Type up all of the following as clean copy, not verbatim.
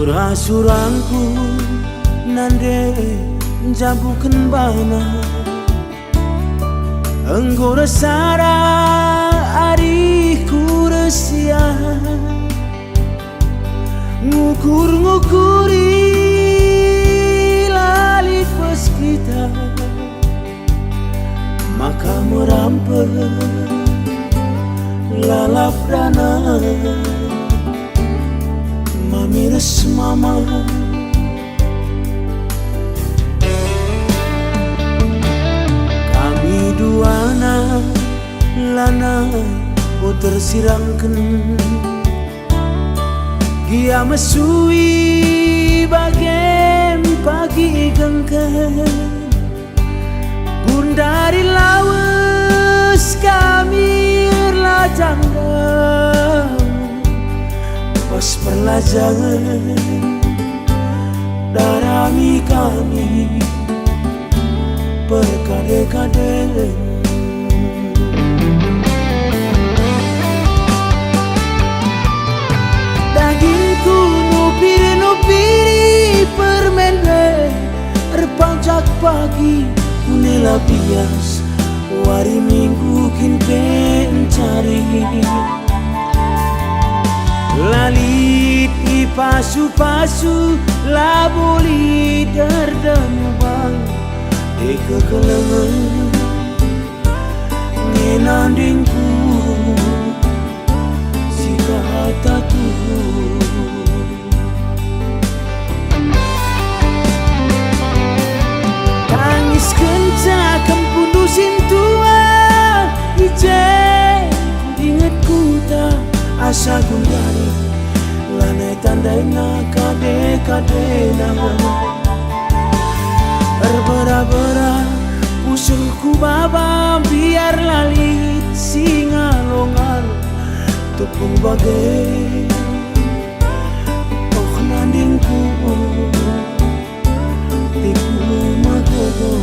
Surangku nande jabukan bana Enggora sara ari kuresia Ngukur-ngukuri lali pas kita Maka merampok lalap dana Mamiras mama Kami duana lana o tersirangkan Gia mesui bagian pagi gengken Gundari lawas kami lajang Pas perlajangan darami kami berkade-kade Dagingku nupiri permen Erpanjak pagi kunela bias Wari minggu kin pencari Lalit ipasu-pasu labuli dardamubang Eka kelengan ngenandingku Sika hatatu Tangis kencang kempundusin tua Ije inget kuta asa gundari lanai tandai na kade-kade na berbera-bera usulku baba biar lalit singa longar tepung bagai oh nandingku tipu magogo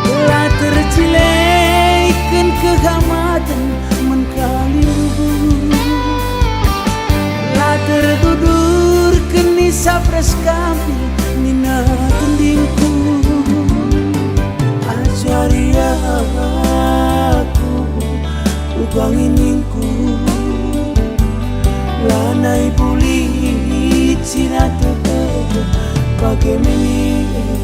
telah tercilekan kegamatan menkalimu lah terdudur kenisa preskampi minat tendingku ajari aku ubangininku lanai bulit sinateke bagai meniru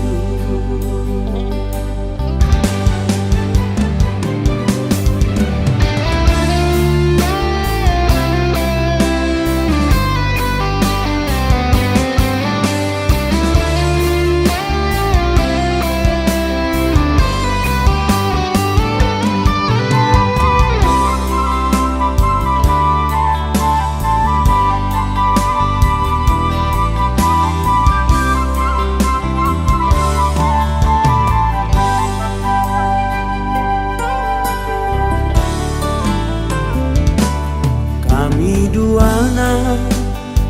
duana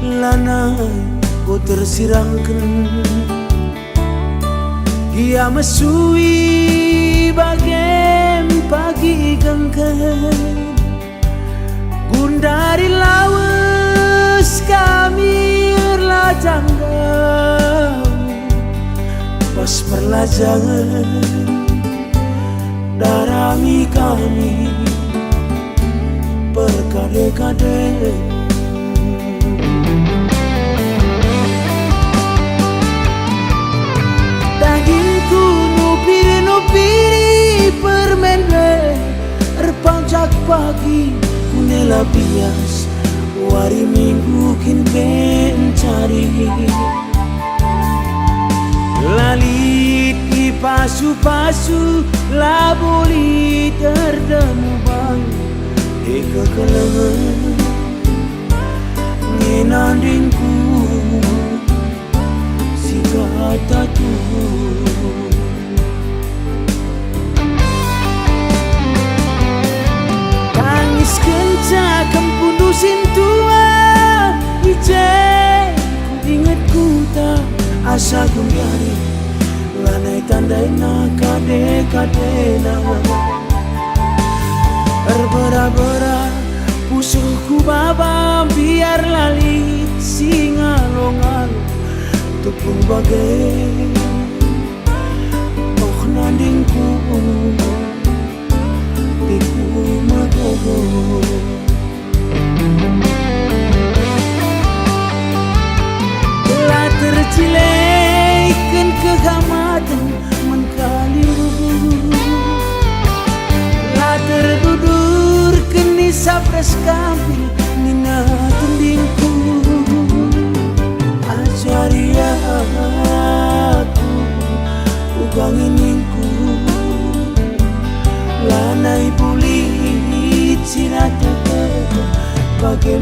lana o tersirangkan Gia mesui bagian pagi gengken Gundari lawas kami lajang Pas perlajangan darami kami berkade-kade Dagingku nupiri permen Erpanjak pagi kunela bias Wari minggu kin pencari Lalit ipasu-pasu labuli dardamubang Eka kelengan ngenandingku Sika hatatu Tangis kencang kempundusin tua Ije ku inget kuta asa gundari lanai tandai na kade-kade na berbera-bera Musuhku baba biar lali singalong-along tepung bagai oh nandingku diku magogo. Telah tercilekan kegamatan mengkaliru, telah terdudur kini sapres kampil nina tundingku. Ajari aku ugangininku lanai bulit sinatu bagai